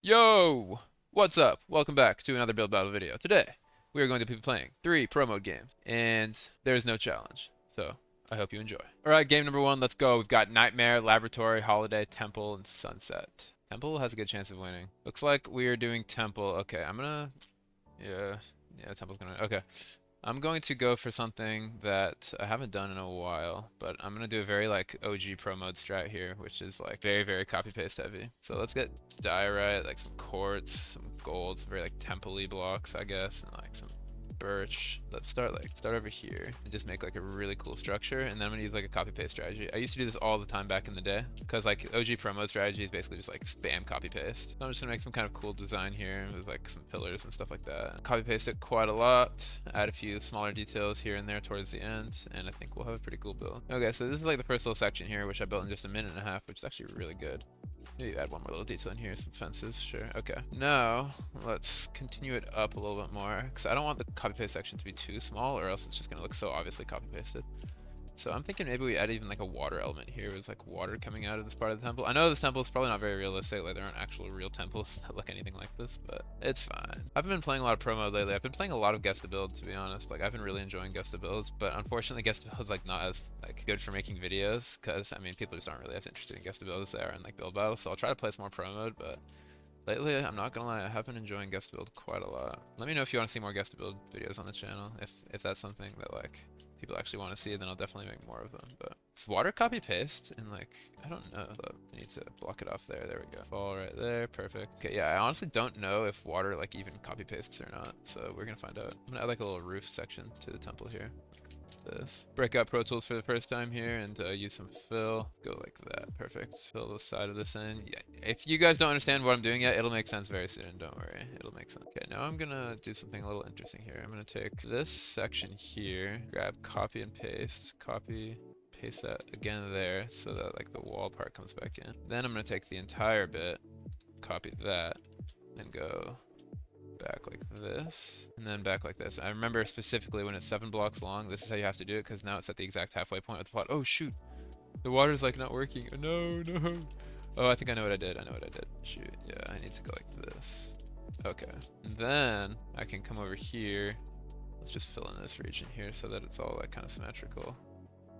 Yo! What's up? Welcome back to another build battle video. Today, we are going to be playing 3 pro mode games, and there's no challenge. So, I hope you enjoy. Alright, game number 1, let's go. We've got Nightmare, Laboratory, Holiday, Temple, and Sunset. Temple has a good chance of winning. Looks like we are doing Temple. Okay, I'm gonna... Yeah, Temple's gonna... Okay. I'm going to go for something that I haven't done in a while, but I'm going to do a very like OG pro mode strat here, which is like very, very copy paste heavy. So let's get diorite, like some quartz, some gold, some very like temple-y blocks, I guess, and like some birch. Let's start over here and just make like a really cool structure, and then I'm gonna use like a copy paste strategy. I used to do this all the time back in the day because like OG promo strategy is basically just like spam copy paste. So I'm just gonna make some kind of cool design here with like some pillars and stuff like that. Copy paste it quite a lot, add a few smaller details here and there towards the end, and I think we'll have a pretty cool build. Okay, so this is like the first little section here, which I built in just a minute and a half, which is actually really good. Maybe add one more little detail in here, some fences, sure. Okay, now let's continue it up a little bit more, because I don't want the copy paste section to be too small, or else it's just gonna look so obviously copy pasted. So I'm thinking maybe we add even like a water element here. It's like water coming out of this part of the temple. I know this temple is probably not very realistic, like there aren't actual real temples that look anything like this, but it's fine. I haven't been playing a lot of pro mode lately. I've been playing a lot of guest to build, to be honest. Like I've been really enjoying guest to builds, but unfortunately guest to builds like not as like good for making videos, because I mean people just aren't really as interested in guest to build as they are in like build battles. So I'll try to play some more pro mode, but lately, I'm not gonna lie, I have been enjoying guest to build quite a lot. Let me know if you want to see more guest to build videos on the channel. If that's something that like people actually want to see, then I'll definitely make more of them. But it's water copy paste, and like I don't know. Look, I need to block it off there. There we go. Fall right there. Perfect. Okay, yeah, I honestly don't know if water like even copy pastes or not. So we're gonna find out. I'm gonna add like a little roof section to the temple here. This. Break out Pro Tools for the first time here and use some fill. Go like that. Perfect. Fill the side of this in. Yeah. If you guys don't understand what I'm doing yet, it'll make sense very soon. Don't worry. It'll make sense. Okay, now I'm gonna do something a little interesting here. I'm gonna take this section here, grab copy and paste, copy, paste that again there so that like the wall part comes back in. Then I'm gonna take the entire bit, copy that, and go back like this, and then back like this. I remember specifically when it's 7 blocks long, this is how you have to do it, because now it's at the exact halfway point of the plot. Oh shoot! The water's like not working. Oh, no, no. Oh, I think I know what I did. I know what I did. Shoot, yeah, I need to go like this. Okay, and then I can come over here. Let's just fill in this region here so that it's all like kind of symmetrical.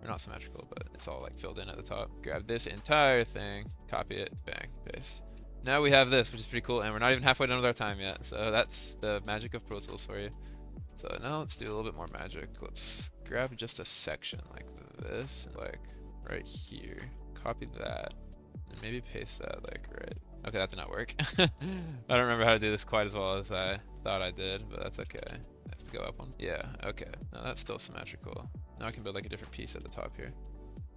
Or not symmetrical, but it's all like filled in at the top. Grab this entire thing, copy it, bang, paste. Now we have this, which is pretty cool, and we're not even halfway done with our time yet. So that's the magic of Pro Tools for you. So now let's do a little bit more magic. Let's grab just a section like this, and like right here. Copy that, and maybe paste that like right. Okay, that did not work. I don't remember how to do this quite as well as I thought I did, but that's okay. I have to go up one. Yeah, okay. Now that's still symmetrical. Now I can build like a different piece at the top here.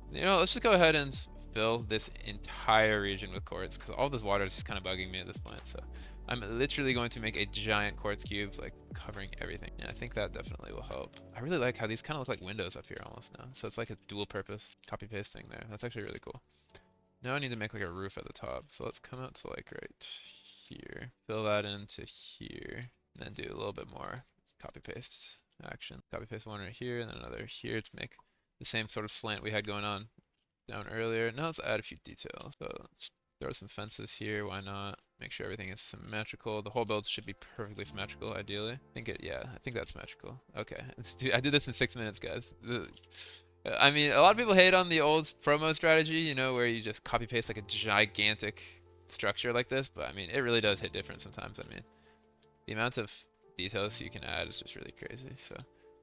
You know, let's just go ahead and fill this entire region with quartz, because all this water is just kind of bugging me at this point. So I'm literally going to make a giant quartz cube, like covering everything. And I think that definitely will help. I really like how these kind of look like windows up here almost now. So it's like a dual purpose copy paste thing there. That's actually really cool. Now I need to make like a roof at the top. So let's come out to like right here. Fill that into here. And then do a little bit more copy paste action. Copy paste one right here and then another here to make the same sort of slant we had going on down earlier. Now let's add a few details. So let's throw some fences here. Why not? Make sure everything is symmetrical. The whole build should be perfectly symmetrical, ideally. I think that's symmetrical. Okay, I did this in 6 minutes, guys. I mean, a lot of people hate on the old promo strategy, you know, where you just copy paste like a gigantic structure like this, but I mean, it really does hit different sometimes. I mean, the amount of details you can add is just really crazy. So,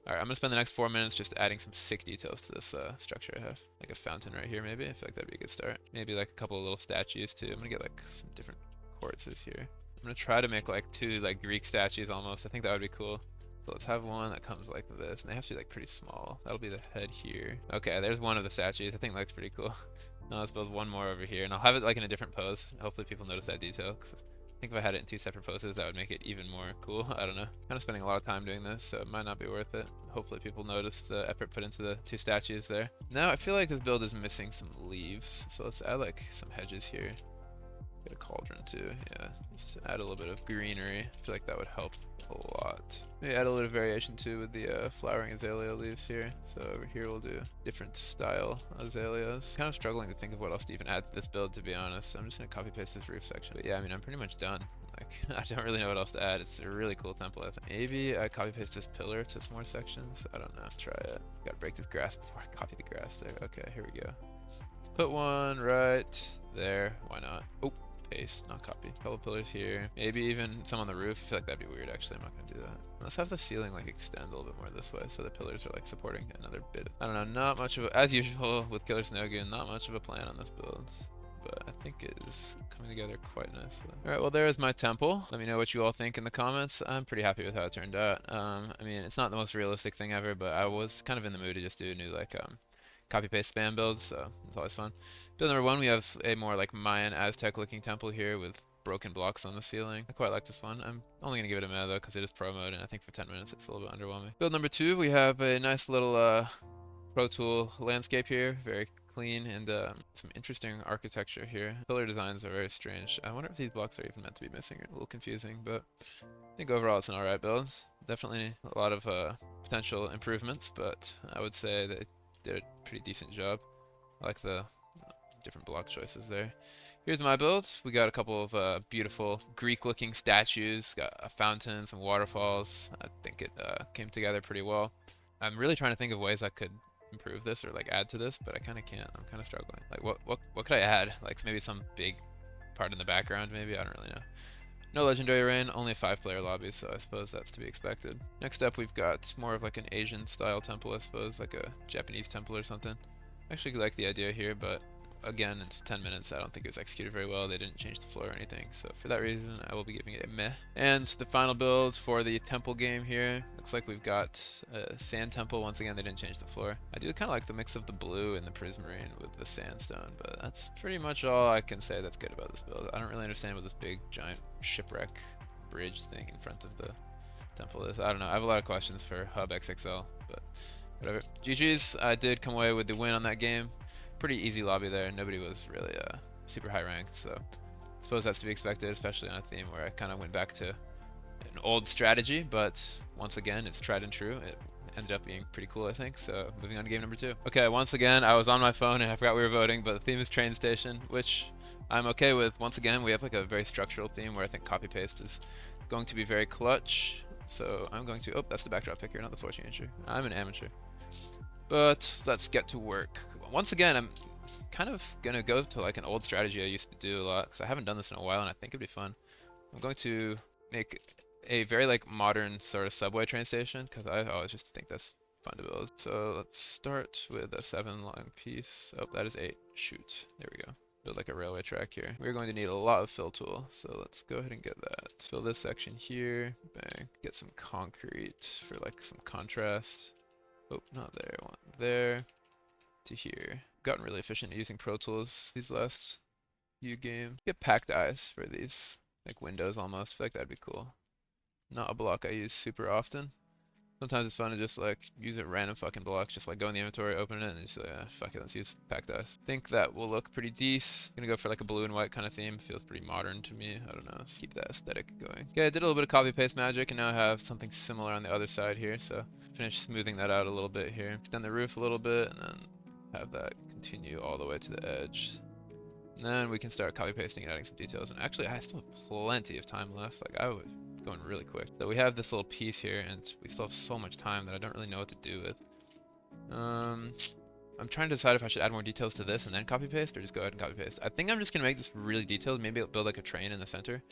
all right, I'm gonna spend the next 4 minutes just adding some sick details to this structure I have. Like a fountain right here, maybe. I feel like that'd be a good start. Maybe like a couple of little statues too. I'm gonna get like some different quartzes here. I'm gonna try to make like 2 like Greek statues almost. I think that would be cool. So let's have one that comes like this, and they have to be like pretty small. That'll be the head here. Okay, there's one of the statues. I think that's pretty cool. Now let's build one more over here, and I'll have it like in a different pose. Hopefully people notice that detail, because I think if I had it in 2 separate poses, that would make it even more cool. I don't know. Kind of spending a lot of time doing this, so it might not be worth it. Hopefully people notice the effort put into the 2 statues there. Now I feel like this build is missing some leaves, so let's add like some hedges here. Get a cauldron too. Yeah, just add a little bit of greenery. I feel like that would help a lot. Maybe add a little variation too with the flowering azalea leaves here. So over here we'll do different style azaleas. Kind of struggling to think of what else to even add to this build, to be honest. I'm just gonna copy paste this roof section. But yeah, I mean, I'm pretty much done. Like, I don't really know what else to add. It's a really cool template, I think. Maybe I copy paste this pillar to some more sections. I don't know. Let's try it. Gotta break this grass before I copy the grass there. Okay, here we go. Let's put one right there. Why not? Oh. Paste, not copy. Couple pillars here. Maybe even some on the roof. I feel like that'd be weird, actually. I'm not gonna do that. Let's have the ceiling like extend a little bit more this way so the pillars are like supporting another bit. I don't know, not much of a, as usual with Killer Snowgoon, not much of a plan on this build. But I think it is coming together quite nicely. Alright, well there's my temple. Let me know what you all think in the comments. I'm pretty happy with how it turned out. I mean, it's not the most realistic thing ever, but I was kind of in the mood to just do a new like copy paste spam builds, so it's always fun. Build number 1, we have a more like Mayan Aztec looking temple here with broken blocks on the ceiling. I quite like this one. I'm only gonna give it a meh though because it is pro mode, and I think for 10 minutes it's a little bit underwhelming. Build number 2, we have a nice little Pro Tool landscape here, very clean, and some interesting architecture here. Pillar designs are very strange. I wonder if these blocks are even meant to be missing. A little confusing, but I think overall it's an alright build. Definitely a lot of potential improvements, but I would say that did a pretty decent job. I like the different block choices there. Here's my build. We got a couple of beautiful Greek-looking statues, got a fountain, some waterfalls. I think it came together pretty well. I'm really trying to think of ways I could improve this or like add to this, but I kind of can't. I'm kind of struggling. Like what could I add? Like maybe some big part in the background maybe? I don't really know. No legendary rain, only a 5-player lobby, so I suppose that's to be expected. Next up, we've got more of like an Asian style temple, I suppose, like a Japanese temple or something. I actually like the idea here, but again, it's 10 minutes. I don't think it was executed very well. They didn't change the floor or anything, so for that reason, I will be giving it a meh. And the final build for the temple game here. Looks like we've got a sand temple. Once again, they didn't change the floor. I do kind of like the mix of the blue and the prismarine with the sandstone, but that's pretty much all I can say that's good about this build. I don't really understand what this big, giant shipwreck bridge thing in front of the temple is. I don't know. I have a lot of questions for Hub XXL, but whatever. GG's. I did come away with the win on that game. Pretty easy lobby there. Nobody was really super high ranked, so I suppose that's to be expected, especially on a theme where I kind of went back to an old strategy, but once again, it's tried and true. It ended up being pretty cool, I think. So moving on to game number 2. Okay, once again, I was on my phone and I forgot we were voting, but the theme is train station, which I'm okay with. Once again, we have like a very structural theme where I think copy paste is going to be very clutch. So I'm going to, oh, that's the backdrop picker, not the floor changer. I'm an amateur. But let's get to work. Once again, I'm kind of gonna go to like an old strategy I used to do a lot because I haven't done this in a while and I think it'd be fun. I'm going to make a very like modern sort of subway train station because I always just think that's fun to build. So let's start with a 7 long piece. Oh, that is 8. Shoot. There we go. Build like a railway track here. We're going to need a lot of fill tool, so let's go ahead and get that. Fill this section here. Bang. Get some concrete for like some contrast. Oh, not there. I want there to here. Gotten really efficient at using Pro Tools these last few games. Get packed ice for these like windows almost. I feel like that'd be cool. Not a block I use super often. Sometimes it's fun to just like use a random fucking block, just like go in the inventory, open it, and just like, fuck it, let's use packed ice. Think that will look pretty decent. Gonna go for like a blue and white kind of theme. Feels pretty modern to me. I don't know. Let's keep that aesthetic going. Okay, I did a little bit of copy paste magic, and now I have something similar on the other side here. So finish smoothing that out a little bit here. Extend the roof a little bit, and then have that continue all the way to the edge. And then we can start copy pasting and adding some details. And actually, I still have plenty of time left. Like I would. Going really quick. So we have this little piece here, and we still have so much time that I don't really know what to do with. I'm trying to decide if I should add more details to this and then copy paste, or just go ahead and copy paste. I think I'm just gonna make this really detailed. Maybe I'll build like a train in the center.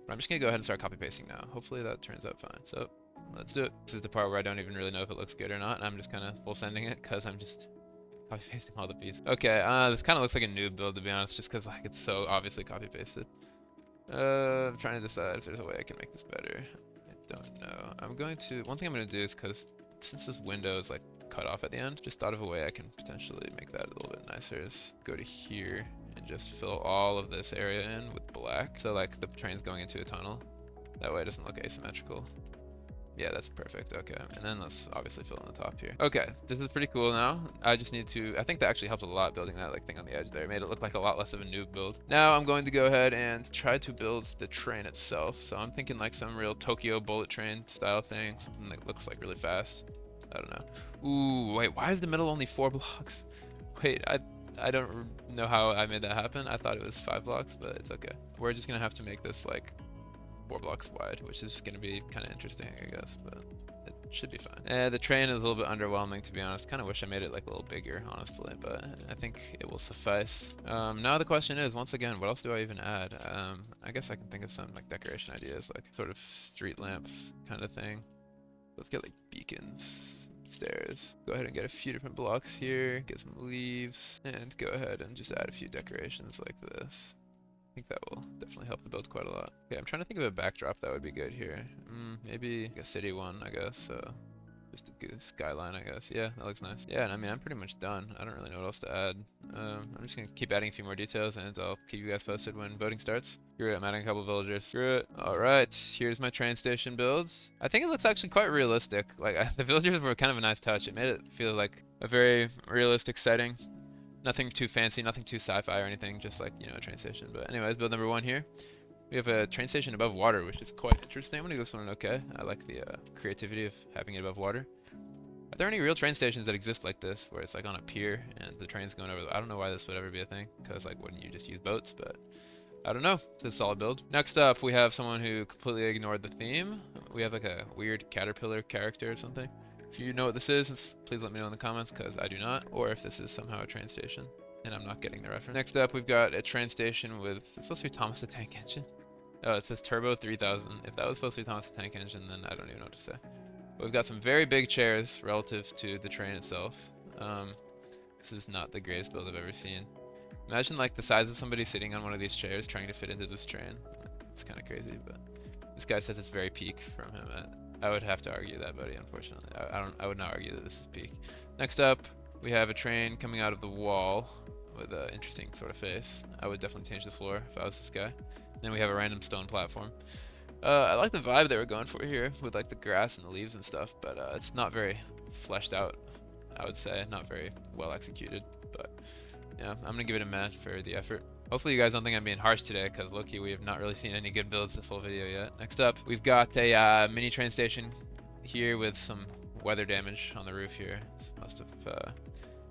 But I'm just gonna go ahead and start copy pasting now. Hopefully that turns out fine. So let's do it. This is the part where I don't even really know if it looks good or not, and I'm just kind of full sending it because I'm just copy pasting all the pieces. Okay, this kind of looks like a noob build to be honest, just because like it's so obviously copy pasted. I'm trying to decide if there's a way I can make this better. I don't know. One thing I'm going to do is, because since this window is like cut off at the end, just thought of a way I can potentially make that a little bit nicer is go to here and just fill all of this area in with black. So like the train's going into a tunnel. That way it doesn't look asymmetrical. Yeah, that's perfect. Okay, and then let's obviously fill in the top here. Okay, this is pretty cool now. I just need to, I think that actually helped a lot building that like thing on the edge there. It made it look like a lot less of a noob build. Now I'm going to go ahead and try to build the train itself. So I'm thinking like some real Tokyo bullet train style thing, something that looks like really fast. I don't know. Ooh, wait, why is the middle only 4 blocks? Wait, I don't know how I made that happen. I thought it was 5 blocks, but it's okay. We're just gonna have to make this like 4 blocks wide, which is going to be kind of interesting, I guess, but it should be fine. The train is a little bit underwhelming, to be honest. Kind of wish I made it like a little bigger, honestly, but I think it will suffice. Now the question is, once again, what else do I even add? I guess I can think of some like decoration ideas, like sort of street lamps kind of thing. Let's get like beacons, stairs. Go ahead and get a few different blocks here, get some leaves, and go ahead and just add a few decorations like this. I think that will definitely help the build quite a lot. Okay, I'm trying to think of a backdrop that would be good here. Maybe like a city one, I guess. Just a good skyline, I guess. Yeah, that looks nice. Yeah, and I mean, I'm pretty much done. I don't really know what else to add. I'm just gonna keep adding a few more details, and I'll keep you guys posted when voting starts. Screw it, I'm adding a couple villagers. Screw it. All right, here's my train station builds. I think it looks actually quite realistic. Like, the villagers were kind of a nice touch. It made it feel like a very realistic setting. Nothing too fancy, nothing too sci-fi or anything, just like, you know, a train station. But anyways, build number 1 here. We have a train station above water, which is quite interesting. I'm gonna go something okay. I like the creativity of having it above water. Are there any real train stations that exist like this, where it's like on a pier and the train's going over? I don't know why this would ever be a thing, because like, wouldn't you just use boats? But I don't know. It's a solid build. Next up, we have someone who completely ignored the theme. We have like a weird caterpillar character or something. If you know what this is, please let me know in the comments, because I do not. Or if this is somehow a train station, and I'm not getting the reference. Next up, we've got a train station with, it's supposed to be Thomas the Tank Engine. Oh, it says Turbo 3000. If that was supposed to be Thomas the Tank Engine, then I don't even know what to say. But we've got some very big chairs relative to the train itself. This is not the greatest build I've ever seen. Imagine like the size of somebody sitting on one of these chairs trying to fit into this train. It's kind of crazy, but this guy says it's very peak from him. I would have to argue that, buddy, unfortunately. I would not argue that this is peak. Next up, we have a train coming out of the wall with an interesting sort of face. I would definitely change the floor if I was this guy. Then we have a random stone platform. I like the vibe they were going for here with like the grass and the leaves and stuff, but it's not very fleshed out, I would say. Not very well executed, but yeah, I'm gonna give it a match for the effort. Hopefully you guys don't think I'm being harsh today, because low-key we have not really seen any good builds this whole video yet. Next up, we've got a mini train station here with some weather damage on the roof here. It must have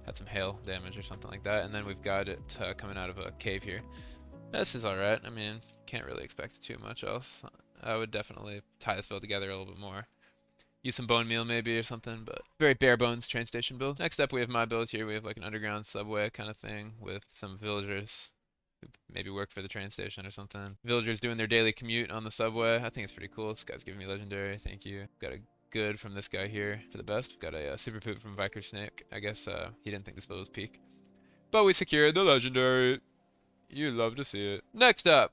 had some hail damage or something like that. And then we've got it coming out of a cave here. This is alright. I mean, can't really expect too much else. I would definitely tie this build together a little bit more. Use some bone meal maybe or something, but very bare bones train station build. Next up, we have my build here. We have like an underground subway kind of thing with some villagers who maybe work for the train station or something. Villagers doing their daily commute on the subway. I think it's pretty cool. This guy's giving me legendary. Thank you. Got a good from this guy here for the best. We've got a super poop from Viker Snake. I guess he didn't think this build was peak. But we secured the legendary. You love to see it. Next up,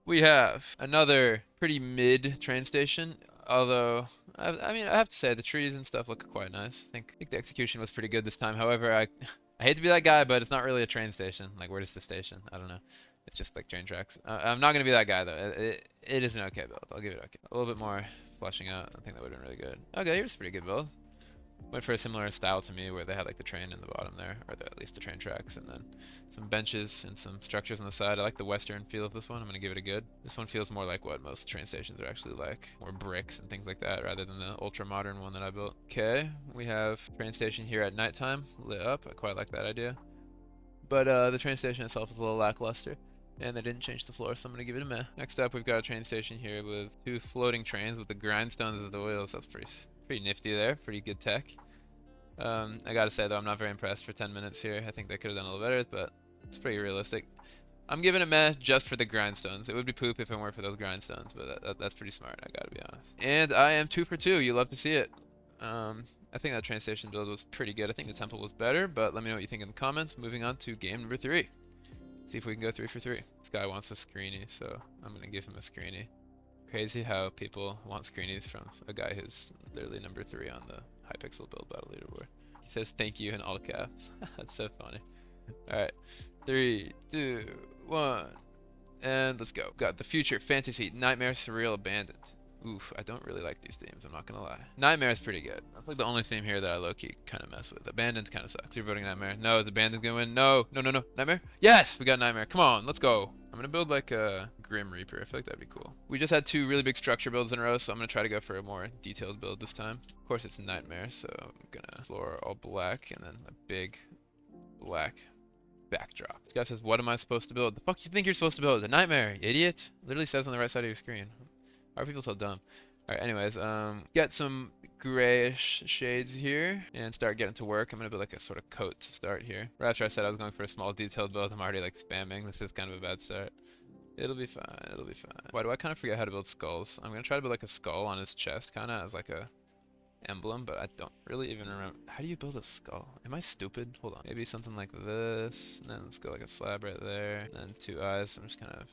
we have another pretty mid train station. Although, I mean, I have to say the trees and stuff look quite nice. I think the execution was pretty good this time. However, I hate to be that guy, but it's not really a train station. Like, where is the station? I don't know. It's just like train tracks. I'm not gonna be that guy though. It is an okay build. I'll give it okay. A little bit more fleshing out. I think that would have been really good. Okay, here's a pretty good build. Went for a similar style to me, where they had like the train in the bottom there, or at least the train tracks, and then some benches and some structures on the side. I like the western feel of this one. I'm gonna give it a good. This one feels more like what most train stations are actually like, more bricks and things like that, rather than the ultra modern one that I built. Okay, we have train station here at nighttime, lit up. I quite like that idea. But the train station itself is a little lackluster, and they didn't change the floor, so I'm gonna give it a meh. Next up, we've got a train station here with 2 floating trains with the grindstones as the wheels. That's pretty nifty there. Pretty good tech. I gotta say though, I'm not very impressed for 10 minutes here. I think they could have done a little better, but it's pretty realistic. I'm giving it meh just for the grindstones. It would be poop if it weren't for those grindstones, but that's pretty smart, I gotta be honest. And I am 2 for 2. You love to see it. I think that train station build was pretty good. I think the temple was better, but let me know what you think in the comments. Moving on to game number 3. See if we can go 3 for 3. This guy wants a screeny, so I'm gonna give him a screeny. Crazy how people want screenies from a guy who's literally number 3 on the Hypixel build battle leaderboard. He says thank you in all caps. That's so funny. Alright. 3, 2, 1. And let's go. Got the future fantasy nightmare surreal abandoned. Oof, I don't really like these themes, I'm not gonna lie. Nightmare is pretty good. That's like the only theme here that I low-key kind of mess with. Abandoned kind of sucks. You're voting Nightmare. No, the Abandoned's gonna win. No, no, no, no. Nightmare? Yes! We got Nightmare. Come on, let's go. I'm gonna build like a Grim Reaper. I feel like that'd be cool. We just had 2 really big structure builds in a row, so I'm gonna try to go for a more detailed build this time. Of course, it's Nightmare, so I'm gonna floor all black and then a big black backdrop. This guy says, what am I supposed to build? The fuck you think you're supposed to build? A Nightmare, you idiot. Literally says on the right side of your screen. Why are people so dumb? Alright, anyways, get some grayish shades here and start getting to work. I'm gonna build like a sort of coat to start here. Right after I said I was going for a small detailed build, I'm already like spamming. This is kind of a bad start. It'll be fine, it'll be fine. Why do I kind of forget how to build skulls? I'm gonna try to build like a skull on his chest kind of as like a emblem, but I don't really even remember. How do you build a skull? Am I stupid? Hold on. Maybe something like this, and then let's go like a slab right there, and then 2 eyes. I'm just kind of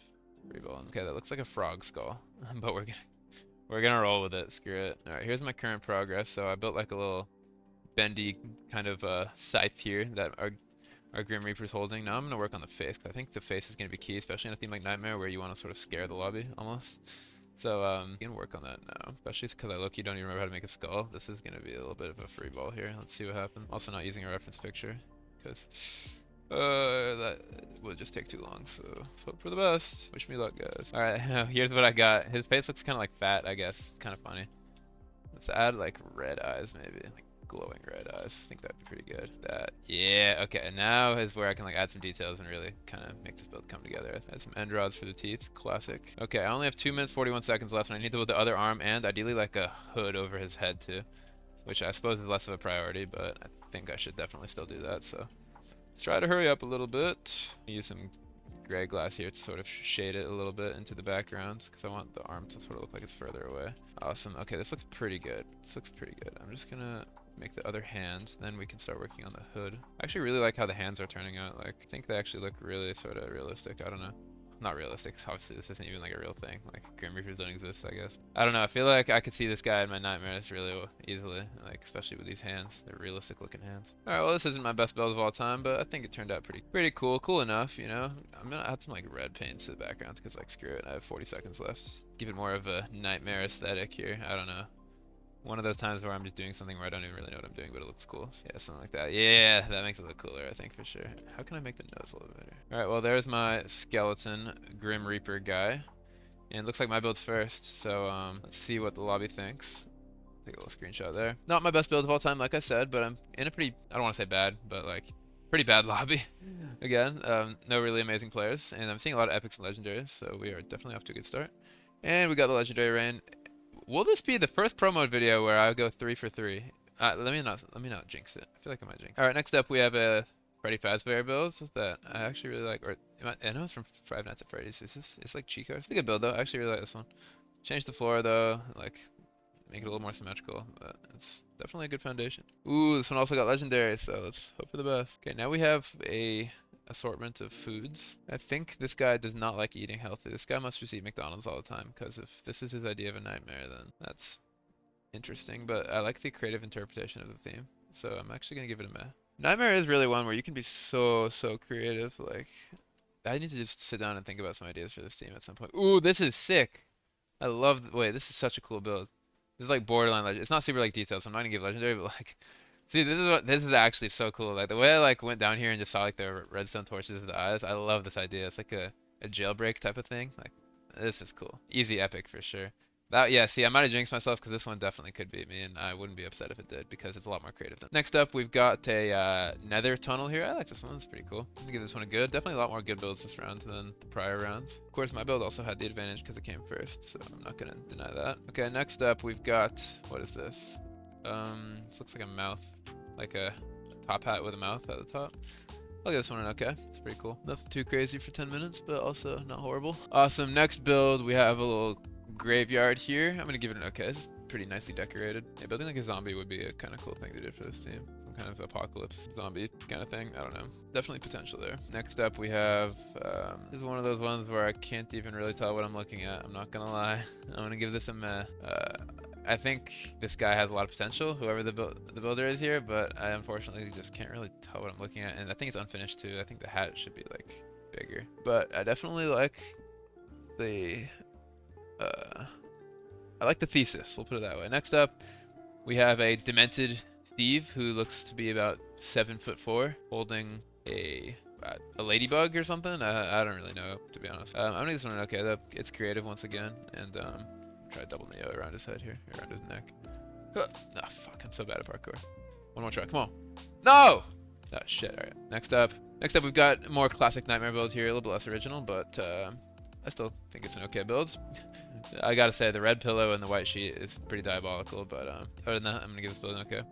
freeballing. Okay, that looks like a frog skull, but we're gonna roll with it. Screw it. All right, here's my current progress. So I built like a little bendy kind of scythe here that our Grim Reaper's holding. Now I'm gonna work on the face, because I think the face is gonna be key, especially in a theme like Nightmare where you want to sort of scare the lobby almost. So I'm gonna work on that now, especially because I low-key don't even remember how to make a skull. This is gonna be a little bit of a free ball here. Let's see what happens. Also not using a reference picture because that would just take too long. So let's hope for the best. Wish me luck, guys. All right, here's what I got. His face looks kind of like fat, I guess. It's kind of funny. Let's add like red eyes, maybe like glowing red eyes. I think that'd be pretty good. Yeah, okay, now is where I can like add some details and really kind of make this build come together. Add some end rods for the teeth, classic. Okay, I only have 2 minutes 41 seconds left, and I need to build the other arm and ideally like a hood over his head too, which I suppose is less of a priority, but I think I should definitely still do that. So let's try to hurry up a little bit. Use some gray glass here to sort of shade it a little bit into the background because I want the arm to sort of look like it's further away. Awesome. Okay, this looks pretty good. This looks pretty good. I'm just gonna make the other hand, then we can start working on the hood. I actually really like how the hands are turning out. Like, I think they actually look really sort of realistic. I don't know. Not realistic, obviously this isn't even like a real thing. Like, Grim Reapers don't exist, I guess. I don't know, I feel like I could see this guy in my nightmares really easily. Like, especially with these hands. They're realistic looking hands. Alright, well this isn't my best build of all time, but I think it turned out pretty cool. Cool enough, you know? I'm gonna add some like red paints to the background because like screw it, I have 40 seconds left. Give it more of a nightmare aesthetic here. I don't know. One of those times where I'm just doing something where I don't even really know what I'm doing, but it looks cool. So yeah, something like that. Yeah, that makes it look cooler, I think, for sure. How can I make the nose a little better? Alright, well, there's my skeleton Grim Reaper guy. And it looks like my build's first, so let's see what the lobby thinks. Take a little screenshot there. Not my best build of all time, like I said, but I'm in a pretty, I don't want to say bad, but like, pretty bad lobby. Again, no really amazing players, and I'm seeing a lot of epics and legendaries, so we are definitely off to a good start. And we got the legendary rain. Will this be the first pro mode video where I go 3 for 3? Let me not jinx it. I feel like I might jinx. All right, next up we have a Freddy Fazbear build that I actually really like. Or I know it's from Five Nights at Freddy's. It's like cheat codes. It's a good build though. I actually really like this one. Change the floor though, like make it a little more symmetrical, but it's definitely a good foundation. Ooh, this one also got legendary, so let's hope for the best. Okay, now we have a assortment of foods. I think this guy does not like eating healthy. This guy must just eat McDonald's all the time, because if this is his idea of a nightmare, then that's interesting. But I like the creative interpretation of the theme, so I'm actually gonna give it a meh. Nightmare is really one where you can be so creative. Like, I need to just sit down and think about some ideas for this theme at some point. Ooh, this is sick. I love. Wait, this is such a cool build. This is like borderline legend. It's not super like detailed, so I'm not gonna give legendary, but like. See, this is actually so cool. Like the way I like went down here and just saw like the redstone torches of the eyes. I love this idea. It's like a jailbreak type of thing. Like this is cool. Easy epic for sure. Yeah, see, I might have jinxed myself because this one definitely could beat me, and I wouldn't be upset if it did because it's a lot more creative than. Next up, we've got a nether tunnel here. I like this one. It's pretty cool. I'm gonna give this one a good. Definitely a lot more good builds this round than the prior rounds. Of course, my build also had the advantage because it came first, so I'm not gonna deny that. Okay, next up, we've got, what is this? This looks like a mouth. Like a top hat with a mouth at the top. I'll give this one an okay. It's pretty cool. Nothing too crazy for 10 minutes, but also not horrible. Awesome. Next build, we have a little graveyard here. I'm gonna give it an okay. It's pretty nicely decorated. Yeah, building like a zombie would be a kind of cool thing to do for this team. Some kind of apocalypse zombie kind of thing. I don't know. Definitely potential there. Next up, we have this is one of those ones where I can't even really tell what I'm looking at. I'm not gonna lie. I'm gonna give this a meh. I think this guy has a lot of potential, whoever the builder is here, but I unfortunately just can't really tell what I'm looking at, and I think it's unfinished too. I think the hat should be like bigger, but I definitely like the I like the thesis. We'll put it that way. Next up, we have a demented Steve who looks to be about 7'4", holding a ladybug or something. I don't really know, to be honest. I'm gonna give this one an okay. Though it's creative once again, and try double Neo around his head here, around his neck. Oh fuck! I'm so bad at parkour. One more try. Come on. No! Oh shit! All right. Next up, we've got a more classic Nightmare build here, a little bit less original, but I still think it's an okay build. I gotta say, the red pillow and the white sheet is pretty diabolical, but other than that, I'm gonna give this build an okay.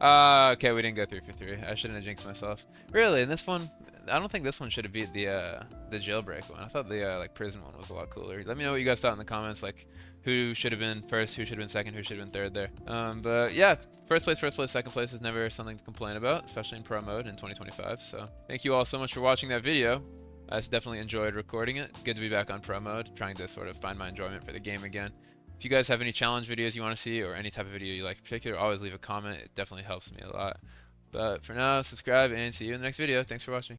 Okay, we didn't go 3 for 3. I shouldn't have jinxed myself. Really, in this one, I don't think this one should have beat the jailbreak one. I thought the like prison one was a lot cooler. Let me know what you guys thought in the comments, like who should have been first, who should have been second, who should have been third there. But yeah, first place, second place is never something to complain about, especially in pro mode in 2025. So thank you all so much for watching that video. I definitely enjoyed recording it. Good to be back on pro mode, trying to sort of find my enjoyment for the game again. If you guys have any challenge videos you want to see or any type of video you like in particular, always leave a comment. It definitely helps me a lot. But for now, subscribe and see you in the next video. Thanks for watching.